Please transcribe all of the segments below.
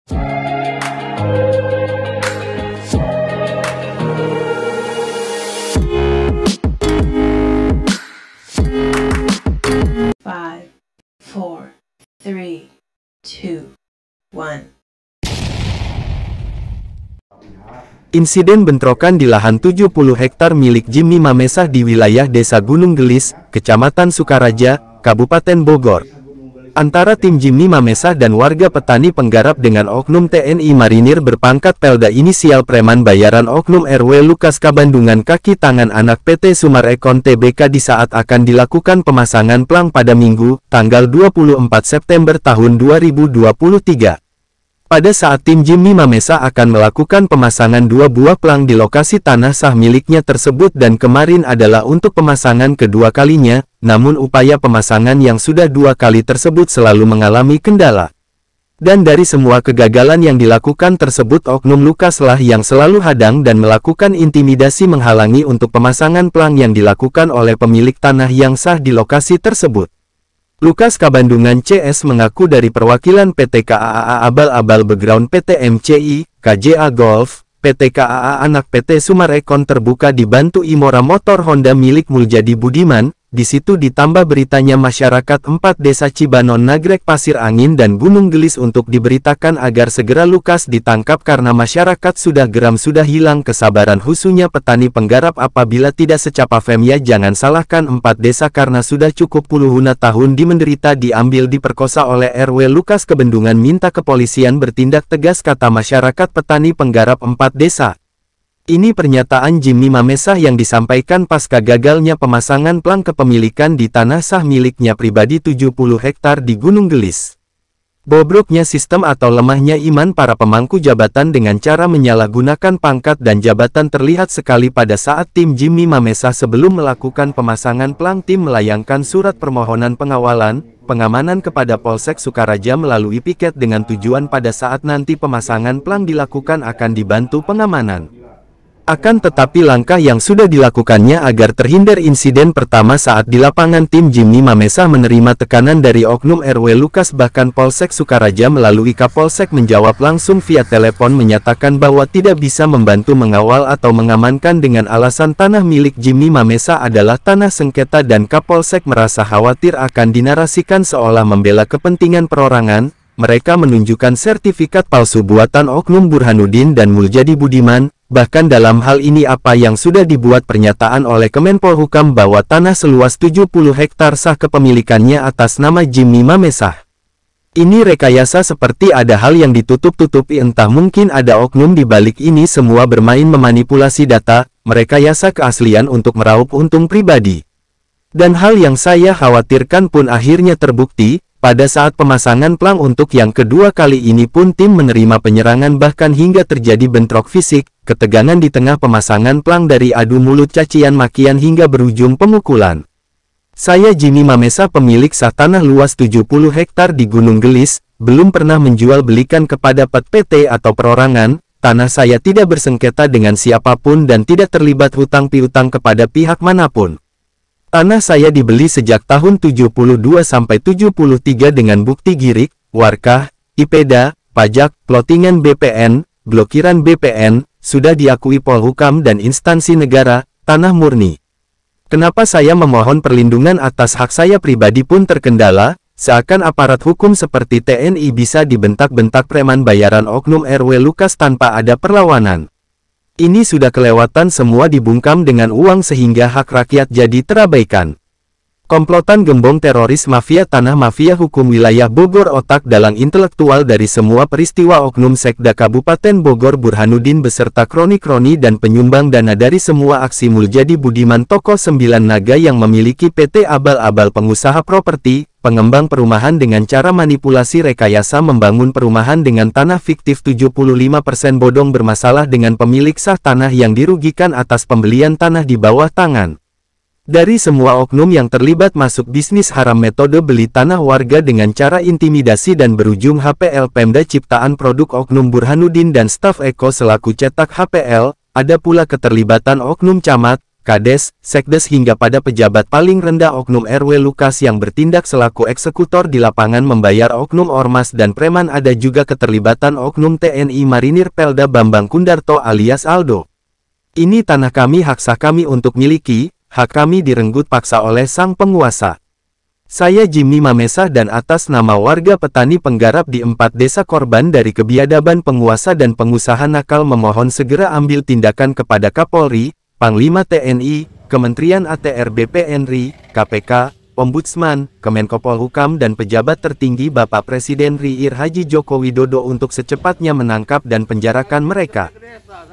5, 4, 3, 2, 1. Insiden bentrokan di lahan 70 hektar milik Jimmy Mamesah di wilayah Desa Gunung Gelis, Kecamatan Sukaraja, Kabupaten Bogor, antara tim Jimmy Mamesah dan warga petani penggarap dengan oknum TNI Marinir berpangkat Pelda inisial Preman Bayaran oknum RW Lukas Kabandungan kaki tangan anak PT Sumarekon Tbk di saat akan dilakukan pemasangan plang pada Minggu, tanggal 24 September tahun 2023. Pada saat tim Jimmy Mamesah akan melakukan pemasangan 2 buah plang di lokasi tanah sah miliknya tersebut dan kemarin adalah untuk pemasangan kedua kalinya, namun upaya pemasangan yang sudah 2 kali tersebut selalu mengalami kendala. Dan dari semua kegagalan yang dilakukan tersebut oknum Lukaslah yang selalu hadang dan melakukan intimidasi menghalangi untuk pemasangan plang yang dilakukan oleh pemilik tanah yang sah di lokasi tersebut. Lukas Kabandungan CS mengaku dari perwakilan PT KAA Abal-Abal Background PT MCI, KJA Golf, PT KAA Anak PT Sumarekon terbuka dibantu Imora Motor Honda milik Muljadi Budiman. Di situ ditambah beritanya masyarakat 4 desa Cibanon Nagrek Pasir Angin dan Gunung Gelis untuk diberitakan agar segera Lukas ditangkap karena masyarakat sudah geram sudah hilang kesabaran khususnya petani penggarap apabila tidak secapa femya jangan salahkan 4 desa karena sudah cukup puluhan tahun menderita diambil diperkosa oleh RW Lukas Kabandungan minta kepolisian bertindak tegas kata masyarakat petani penggarap 4 desa. Ini pernyataan Jimmy Mamesah yang disampaikan pasca gagalnya pemasangan plang kepemilikan di tanah sah miliknya pribadi 70 hektar di Gunung Gelis. Bobroknya sistem atau lemahnya iman para pemangku jabatan dengan cara menyalahgunakan pangkat dan jabatan terlihat sekali pada saat tim Jimmy Mamesah sebelum melakukan pemasangan plang tim melayangkan surat permohonan pengawalan, pengamanan kepada Polsek Sukaraja melalui piket dengan tujuan pada saat nanti pemasangan plang dilakukan akan dibantu pengamanan. Akan tetapi langkah yang sudah dilakukannya agar terhindar insiden pertama saat di lapangan tim Jimmy Mamesah menerima tekanan dari oknum RW Lukas bahkan Polsek Sukaraja melalui Kapolsek menjawab langsung via telepon menyatakan bahwa tidak bisa membantu mengawal atau mengamankan dengan alasan tanah milik Jimmy Mamesah adalah tanah sengketa dan Kapolsek merasa khawatir akan dinarasikan seolah membela kepentingan perorangan. Mereka menunjukkan sertifikat palsu buatan oknum Burhanuddin dan Muljadi Budiman. Bahkan dalam hal ini apa yang sudah dibuat pernyataan oleh Kemenpolhukam bahwa tanah seluas 70 hektar sah kepemilikannya atas nama Jimmy Mamesah. Ini rekayasa seperti ada hal yang ditutup-tutupi entah mungkin ada oknum di balik ini semua bermain memanipulasi data, merekayasa keaslian untuk meraup untung pribadi. Dan hal yang saya khawatirkan pun akhirnya terbukti. Pada saat pemasangan plang untuk yang kedua kali ini pun tim menerima penyerangan bahkan hingga terjadi bentrok fisik, ketegangan di tengah pemasangan plang dari adu mulut cacian makian hingga berujung pemukulan. Saya Jimmy Mamesah pemilik sah tanah luas 70 hektar di Gunung Gelis, belum pernah menjual belikan kepada PT atau perorangan, tanah saya tidak bersengketa dengan siapapun dan tidak terlibat hutang piutang kepada pihak manapun. Tanah saya dibeli sejak tahun 72 sampai 73 dengan bukti girik, warkah, IPEDA, pajak, plotingan BPN, blokiran BPN, sudah diakui Polhukam dan instansi negara, tanah murni. Kenapa saya memohon perlindungan atas hak saya pribadi pun terkendala, seakan aparat hukum seperti TNI bisa dibentak-bentak preman bayaran oknum RW Lukas tanpa ada perlawanan. Ini sudah kelewatan semua dibungkam dengan uang sehingga hak rakyat jadi terabaikan. Komplotan gembong teroris mafia tanah mafia hukum wilayah Bogor otak dalang intelektual dari semua peristiwa oknum Sekda Kabupaten Bogor Burhanuddin beserta kroni-kroni dan penyumbang dana dari semua aksi Muljadi Budiman tokoh 9 naga yang memiliki PT Abal-Abal pengusaha properti, pengembang perumahan dengan cara manipulasi rekayasa membangun perumahan dengan tanah fiktif 75% bodong bermasalah dengan pemilik sah tanah yang dirugikan atas pembelian tanah di bawah tangan. Dari semua oknum yang terlibat masuk bisnis haram metode beli tanah warga dengan cara intimidasi dan berujung HPL Pemda ciptaan produk oknum Burhanuddin dan staf Eko selaku cetak HPL, ada pula keterlibatan oknum camat, Kades, Sekdes hingga pada pejabat paling rendah Oknum RW Lukas yang bertindak selaku eksekutor di lapangan membayar oknum ormas dan preman. Ada juga keterlibatan Oknum TNI Marinir Pelda Bambang Kundarto alias Aldo. Ini tanah kami, hak sah kami untuk miliki, hak kami direnggut paksa oleh sang penguasa. Saya Jimmy Mamesa dan atas nama warga petani penggarap di 4 desa korban dari kebiadaban penguasa dan pengusaha nakal memohon segera ambil tindakan kepada Kapolri, Panglima TNI, Kementerian ATR BPNRI, KPK, Ombudsman, Kemenko Polhukam dan pejabat tertinggi Bapak Presiden RI Haji Joko Widodo untuk secepatnya menangkap dan penjarakan mereka.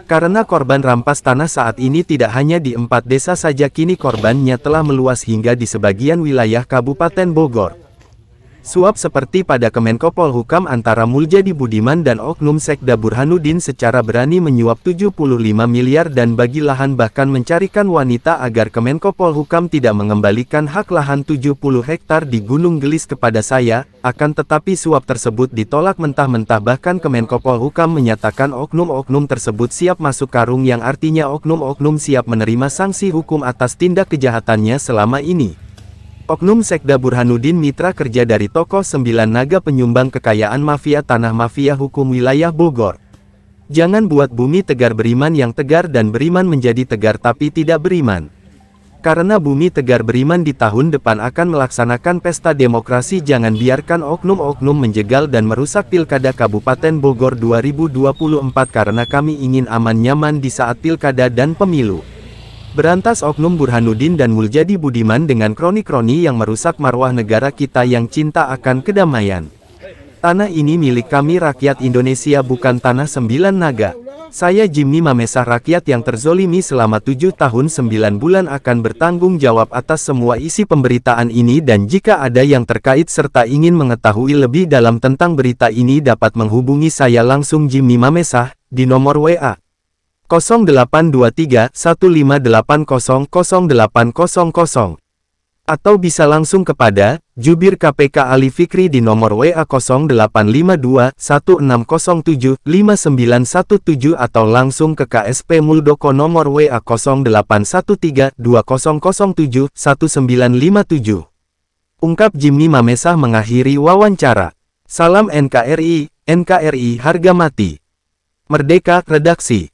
Karena korban rampas tanah saat ini tidak hanya di 4 desa saja, kini korbannya telah meluas hingga di sebagian wilayah Kabupaten Bogor. Suap seperti pada Kemenko Polhukam antara Muljadi Budiman dan Oknum Sekda Burhanuddin secara berani menyuap 75 miliar dan bagi lahan bahkan mencarikan wanita agar Kemenko Polhukam tidak mengembalikan hak lahan 70 hektar di Gunung Gelis kepada saya, akan tetapi suap tersebut ditolak mentah-mentah. Bahkan Kemenko Polhukam menyatakan oknum-oknum tersebut siap masuk karung, yang artinya oknum-oknum siap menerima sanksi hukum atas tindak kejahatannya selama ini. Oknum Sekda Burhanuddin mitra kerja dari tokoh 9 naga penyumbang kekayaan mafia tanah, mafia hukum wilayah Bogor. Jangan buat bumi tegar beriman yang tegar dan beriman menjadi tegar tapi tidak beriman. Karena bumi tegar beriman di tahun depan akan melaksanakan pesta demokrasi, jangan biarkan oknum-oknum menjegal dan merusak Pilkada Kabupaten Bogor 2024 karena kami ingin aman nyaman di saat Pilkada dan Pemilu. Berantas oknum Burhanuddin dan Muljadi Budiman dengan kroni-kroni yang merusak marwah negara kita yang cinta akan kedamaian. Tanah ini milik kami rakyat Indonesia, bukan tanah 9 naga. Saya Jimmy Mamesa, rakyat yang terzolimi selama 7 tahun 9 bulan akan bertanggung jawab atas semua isi pemberitaan ini, dan jika ada yang terkait serta ingin mengetahui lebih dalam tentang berita ini dapat menghubungi saya langsung Jimmy Mamesa di nomor WA 0823 1580 0800 atau bisa langsung kepada Jubir KPK Ali Fikri di nomor WA 0852 1607 5917 atau langsung ke KSP Muldoko nomor WA 0813 2007 1957. Ungkap Jimmy Mamesa mengakhiri wawancara. Salam NKRI, NKRI harga mati. Merdeka, redaksi.